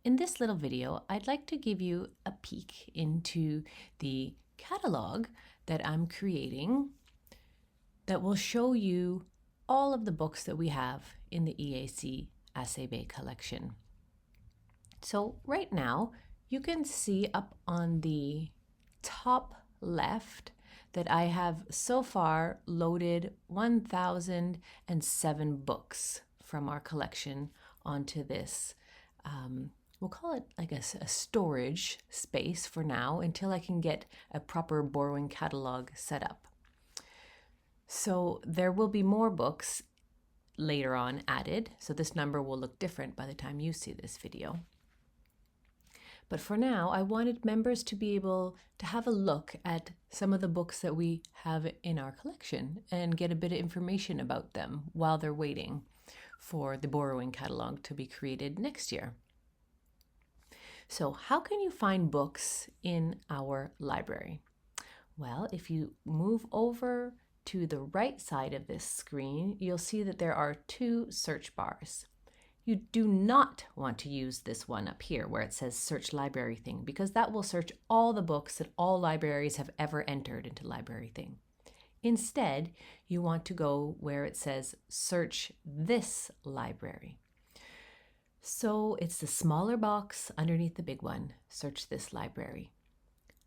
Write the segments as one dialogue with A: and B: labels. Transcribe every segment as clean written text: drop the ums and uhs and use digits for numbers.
A: In this little video, I'd like to give you a peek into the catalog that I'm creating that will show you all of the books that we have in the EAC-ACB collection. So right now, you can see up on the top left that I have so far loaded 1,007 books from our collection onto this. We'll call it like a storage space for now until I can get a proper borrowing catalog set up. So there will be more books later on added, so this number will look different by the time you see this video. But for now, I wanted members to be able to have a look at some of the books that we have in our collection and get a bit of information about them while they're waiting for the borrowing catalog to be created next year. So how can you find books in our library? Well, if you move over to the right side of this screen, you'll see that there are two search bars. You do not want to use this one up here where it says Search LibraryThing, because that will search all the books that all libraries have ever entered into LibraryThing. Instead, you want to go where it says Search this library. So it's the smaller box underneath the big one, Search this library.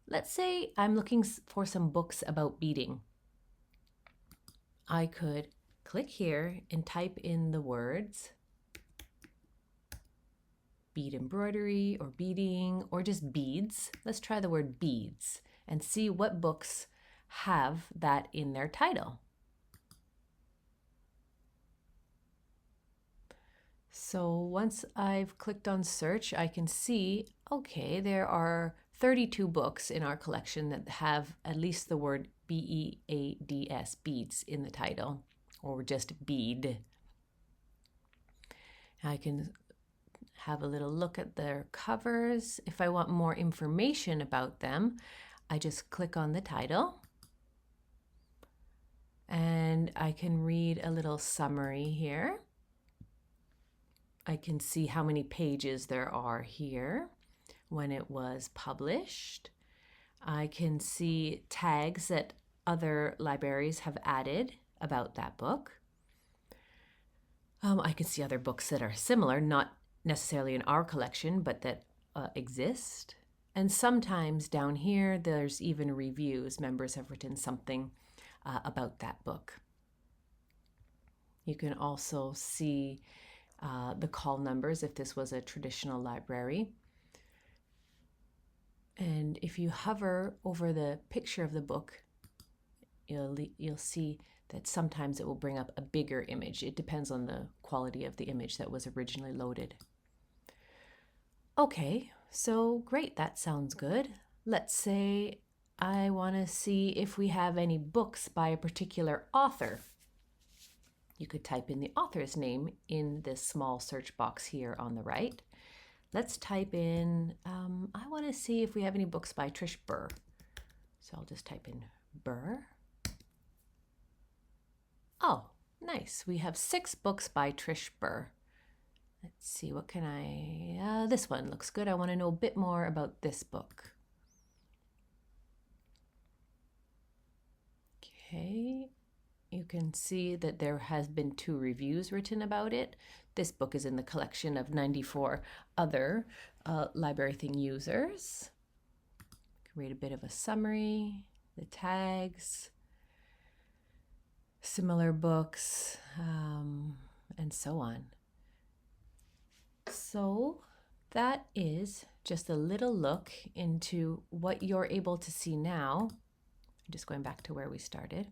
A: Let's say I'm looking for some books about beading. I could click here and type in the words bead embroidery or beading or just beads. Let's try the word beads and see what books have that in their title. So once I've clicked on search, I can see, okay, there are 32 books in our collection that have at least the word B-E-A-D-S, beads, in the title, or just bead. I can have a little look at their covers. If I want more information about them, I just click on the title and I can read a little summary here. I can see how many pages there are here, when it was published. I can see tags that other libraries have added about that book. I can see other books that are similar, not necessarily in our collection, but that exist. And sometimes down here, there's even reviews. Members have written something about that book. You can also see the call numbers if this was a traditional library. And if you hover over the picture of the book, you'll see that sometimes it will bring up a bigger image. It depends on the quality of the image that was originally loaded. Okay, so great, that sounds good. Let's say I want to see if we have any books by a particular author. You could type in the author's name in this small search box here on the right. Let's type in, I want to see if we have any books by Trish Burr. So I'll just type in Burr. Oh, nice. We have 6 books by Trish Burr. Let's see, what can this one looks good. I want to know a bit more about this book. Okay. You can see that there has been 2 reviews written about it. This book is in the collection of 94 other LibraryThing users. Read a bit of a summary, the tags, similar books, and so on. So that is just a little look into what you're able to see now. I'm just going back to where we started.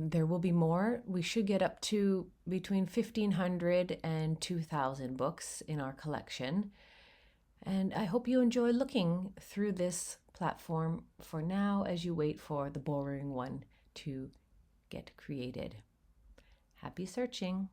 A: There will be more. We should get up to between 1,500 and 2,000 books in our collection. And I hope you enjoy looking through this platform for now as you wait for the borrowing one to get created. Happy searching!